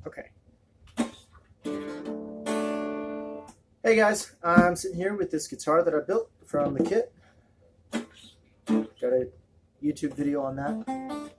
Okay. Hey guys, I'm sitting here with this guitar that I built from the kit. Got a YouTube video on that.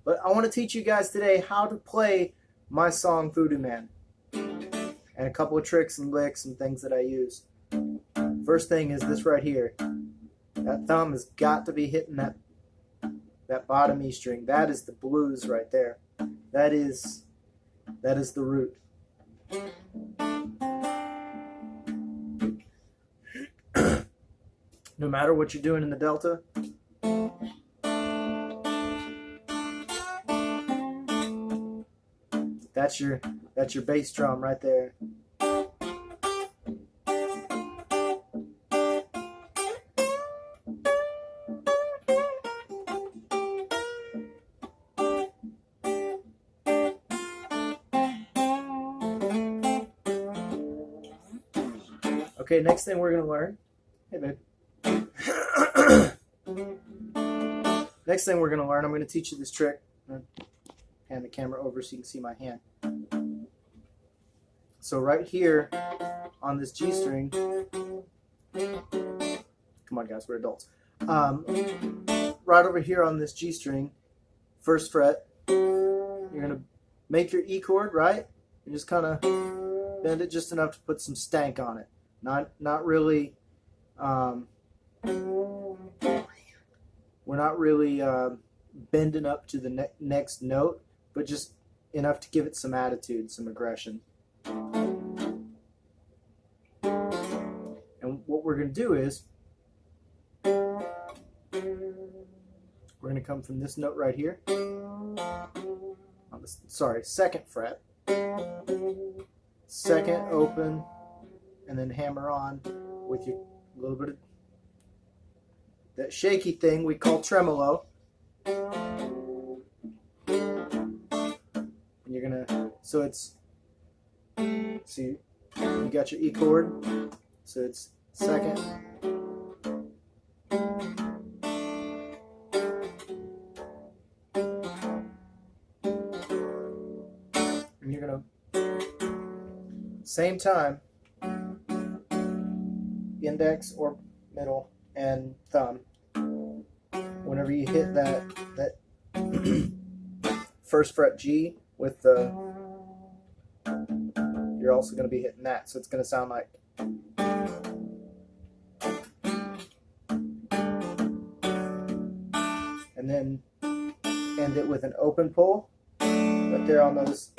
But I want to teach you guys today how to play my song Voodoo Man. And a couple of tricks and licks and things that I use. First thing is this right here. That thumb has got to be hitting that bottom E string. That is the blues right there. That is the root. No matter what you're doing in the delta, that's your bass drum right there. Okay, next thing we're going to learn. Hey, babe. Next thing we're going to learn, I'm going to teach you this trick. Hand the camera over so you can see my hand. So right here on this G string, come on guys, we're adults. Right over here on this G string, first fret, you're going to make your E chord, right? You just kind of bend it just enough to put some stank on it. Not really, we're not really bending up to the next note, but just enough to give it some attitude, some aggression. And what we're going to do is, we're going to come from this note right here, on the, second fret, second open, and then hammer on with your little bit of that shaky thing we call tremolo. And you're gonna, so it's, see, you got your E chord, so it's second, and you're gonna, same time, index or middle and thumb. Whenever you hit that first fret G with the, you're also going to be hitting that, so it's going to sound like. And then end it with an open pull right there on those, just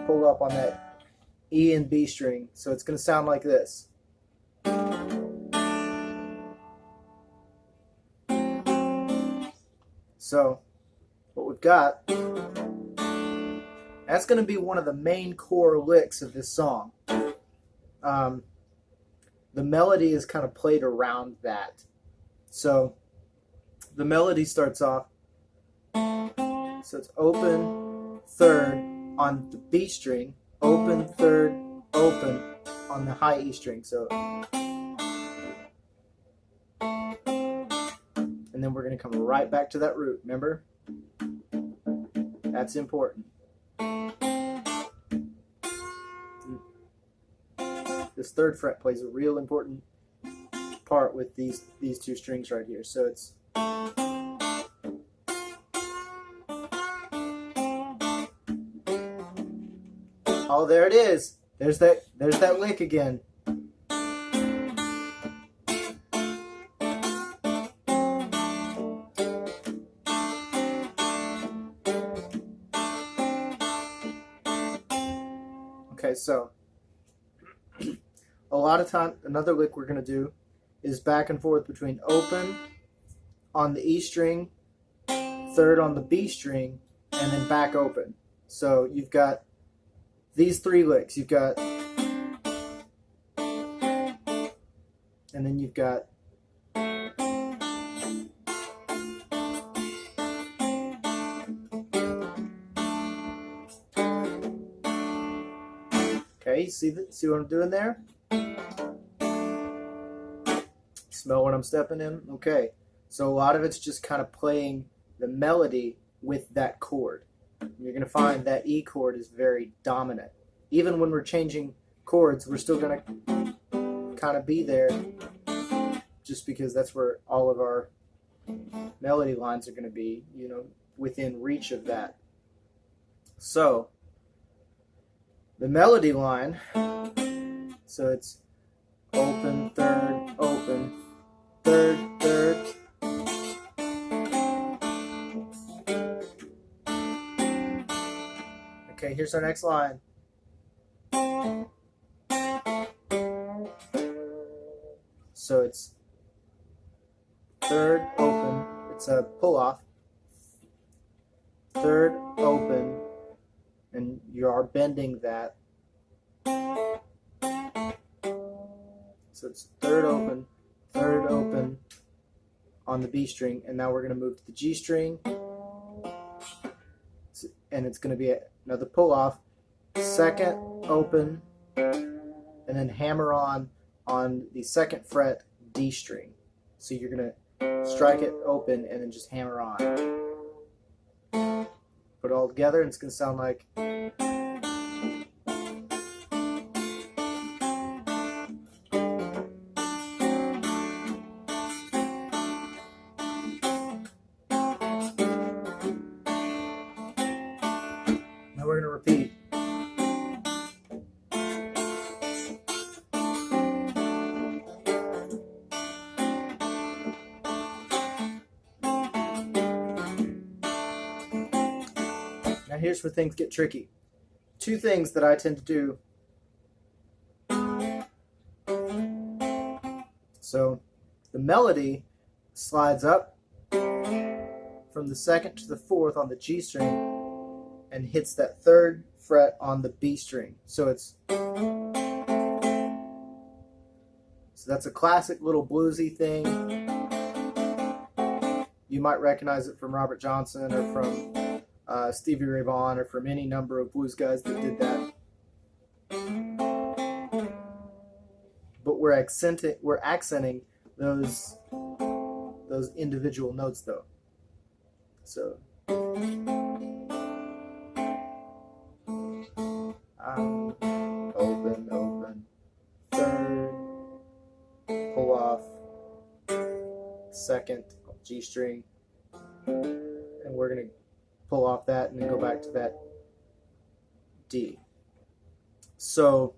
pull up on that E and B string, so it's going to sound like this. So, what we've got, that's going to be one of the main core licks of this song. The melody is kind of played around that. So, the melody starts off, so it's open, third on the B string, open, third, open on the high E string. So, and then we're going to come right back to that root, remember? That's important. This third fret plays a real important part with these two strings right here. So it's, oh, there it is. There's that lick again. Okay, so a lot of time, another lick we're going to do is back and forth between open on the E string, third on the B string, and then back open. So you've got these three licks. You've got, and then you've got, okay, see what I'm doing there? Smell what I'm stepping in? Okay. So a lot of it's just kind of playing the melody with that chord. you're going to find that E chord is very dominant. Even when we're changing chords, we're still going to kind of be there, just because that's where all of our melody lines are going to be, you know, within reach of that. So the melody line, so it's open, third, open, third, third. Okay, here's our next line. So it's third, open, it's a pull off, third, open, and you are bending that. So it's third, open on the B string, and now we're going to move to the G string, and it's going to be another pull off, second, open, and then hammer on the second fret D string. So you're going to strike it open and then just hammer on. Put it all together and it's going to sound like. Now we're going to repeat. Now here's where things get tricky. Two things that I tend to do. So the melody slides up from the second to the fourth on the G string and hits that third fret on the B string. So that's a classic little bluesy thing. You might recognize it from Robert Johnson or from Stevie Ray Vaughan, or from any number of blues guys that did that. But we're accenting those individual notes though. So open, open, third, pull off, second, G string, and we're going to pull off that and then go back to that D. So,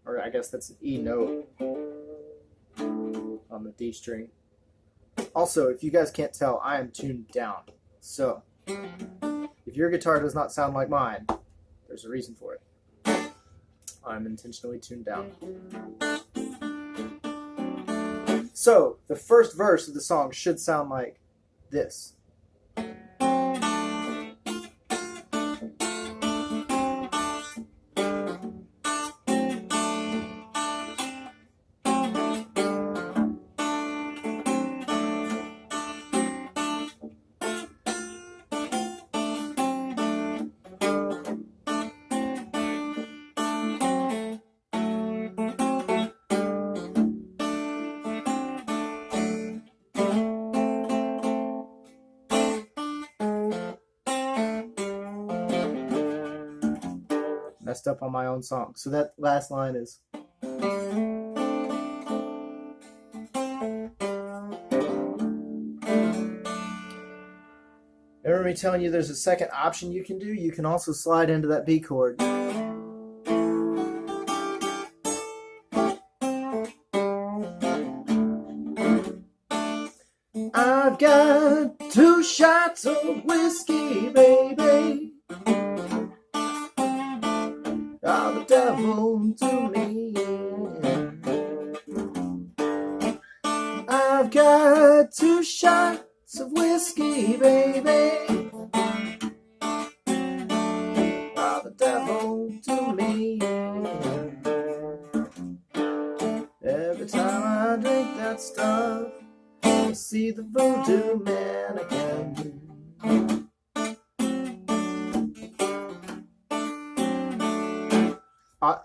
or I guess that's an E note on the D string. Also, if you guys can't tell, I am tuned down. So, if your guitar does not sound like mine, there's a reason for it. I'm intentionally tuned down. So, the first verse of the song should sound like this. Messed up on my own song. So that last line is. Remember me telling you there's a second option you can do? You can also slide into that B chord. I've got 2 shots of whiskey, baby. Are the devil to me. I've got 2 shots of whiskey, baby. Are the devil to me. Every time I drink that stuff, I see the Voodoo Man again.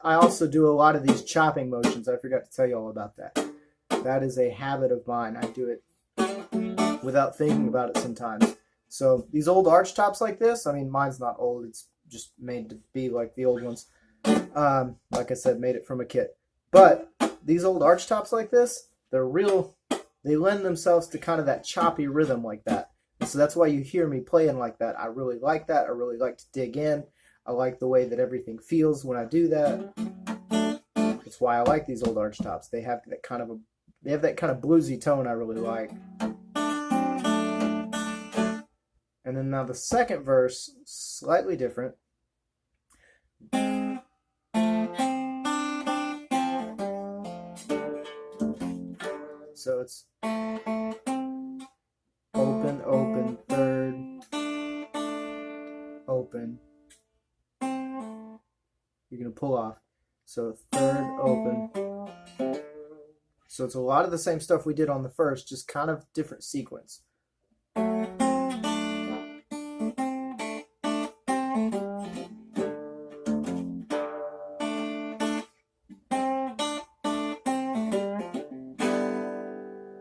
I also do a lot of these chopping motions. I forgot to tell you all about that. That is a habit of mine. I do it without thinking about it sometimes. So these old arch tops like this, I mean, mine's not old. It's just made to be like the old ones. Like I said, made it from a kit. But these old arch tops like this, they're real, they lend themselves to kind of that choppy rhythm like that. And so that's why you hear me playing like that. I really like that. I really like to dig in. I like the way that everything feels when I do that. That's why I like these old arch tops. They have that kind of bluesy tone I really like. And then now the second verse, slightly different. So it's open, open, third, open. You're going to pull off. So third, open. So it's a lot of the same stuff we did on the first, just kind of different sequence.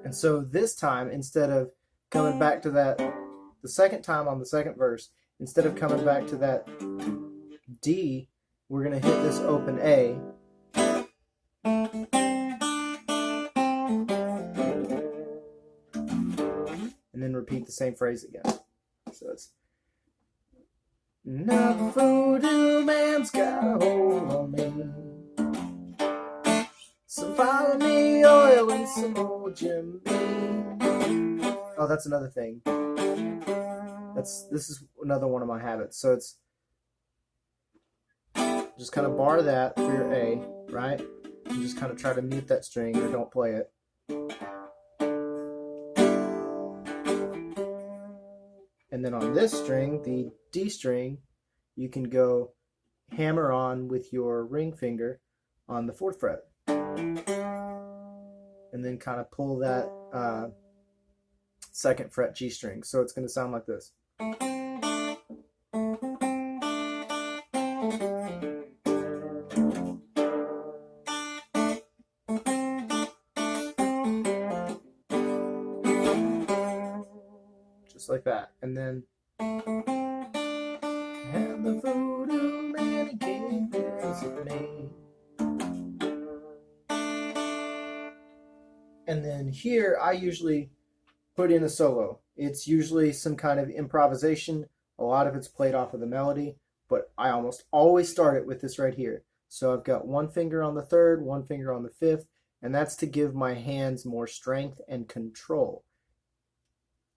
And so this time, instead of coming back to that, the second time on the second verse, instead of coming back to that D, we're going to hit this open A. And then repeat the same phrase again. So it's, now the voodoo man's got a hold on me. So follow me, oil and some old Jimmy. Oh, that's another thing. This is another one of my habits. So it's just kind of bar that for your A, right? And just kind of try to mute that string or don't play it. And then on this string, the D string, you can go hammer on with your ring finger on the 4th fret. And then kind of pull that 2nd fret G string. So it's going to sound like this. Just like that. And then, and the voodoo man came visit me. And then here, I usually put in a solo. It's usually some kind of improvisation. A lot of it's played off of the melody, but I almost always start it with this right here. So I've got one finger on the 3rd, one finger on the 5th, and that's to give my hands more strength and control.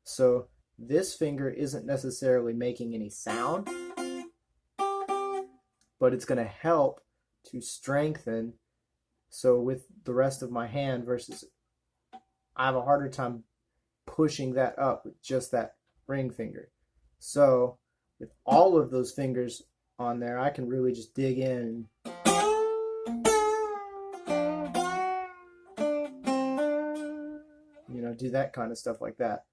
So this finger isn't necessarily making any sound, but it's going to help to strengthen. So with the rest of my hand versus, I have a harder time pushing that up with just that ring finger. So with all of those fingers on there, I can really just dig in. You know, do that kind of stuff like that.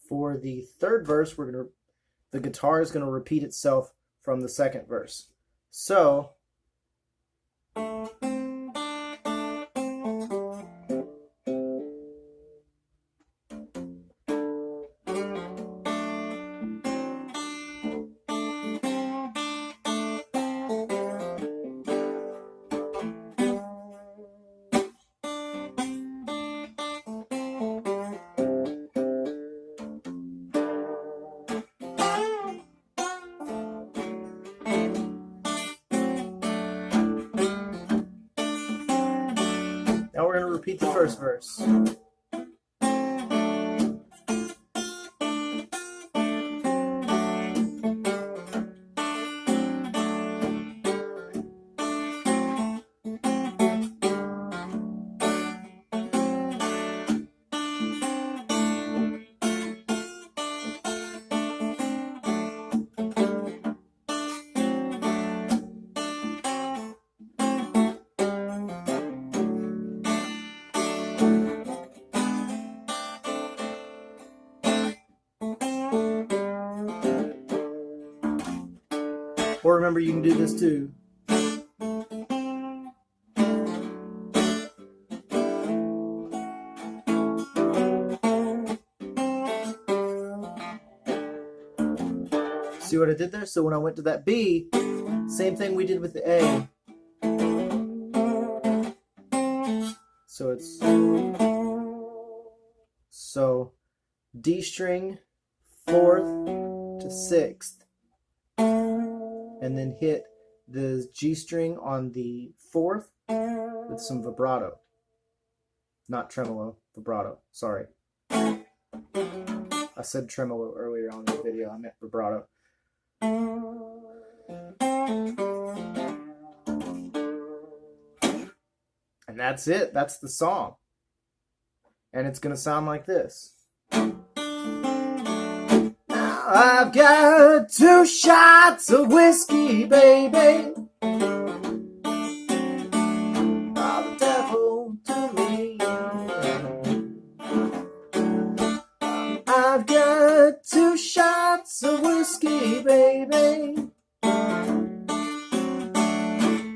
For the 3rd verse, the guitar is going to repeat itself from the 2nd verse. So now we're going to repeat the 1st verse. Or remember, you can do this too. See what I did there? So when I went to that B, same thing we did with the A. So it's D string, 4th to 6th, and then hit the G string on the 4th with some vibrato. Not tremolo, vibrato, sorry. I said tremolo earlier on in the video, I meant vibrato. And that's it, that's the song. And it's gonna sound like this. Now I've got 2 shots of whiskey, baby. Oh, the devil to me. I've got 2 shots of whiskey, baby.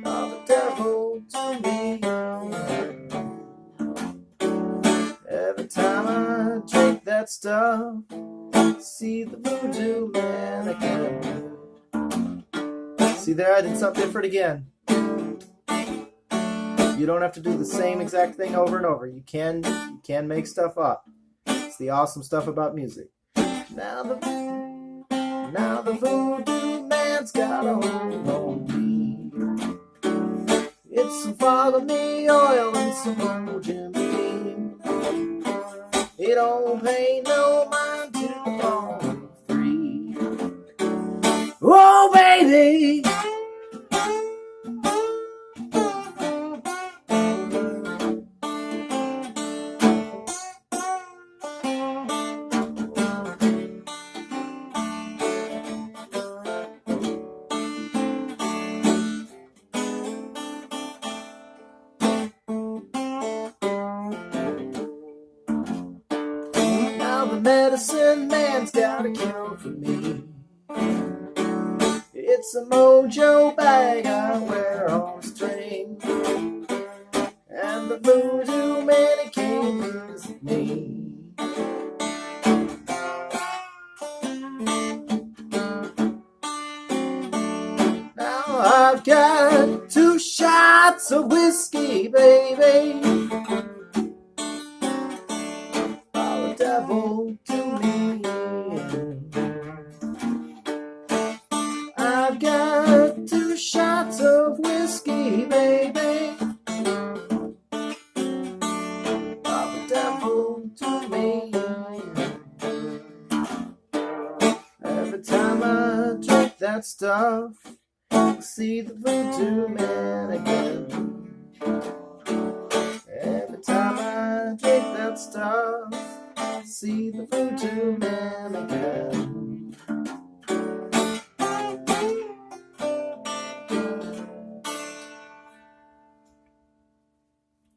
Oh, the devil to me. Every time I drink that stuff, see the Voodoo Man again. See there, I did something different again. You don't have to do the same exact thing over and over. You can make stuff up. It's the awesome stuff about music. Now the Voodoo Man's got a hold on me. It's some Follow Me oil and some old Jimmy. It don't pay no mind to the bone free. Oh, baby. Medicine man's got a cure for me. It's a mojo bag I wear on a string, and the Voodoo Man, he came to visit me. Now I've got 2 shots of whiskey, baby. Oh, the devil to me. I've got 2 shots of whiskey, baby. Oh, the devil to me. Every time I drink that stuff, I see the Voodoo Man again. Every time I drink that stuff, I see the Voodoo Man again.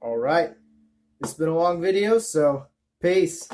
All right, it's been a long video, so peace.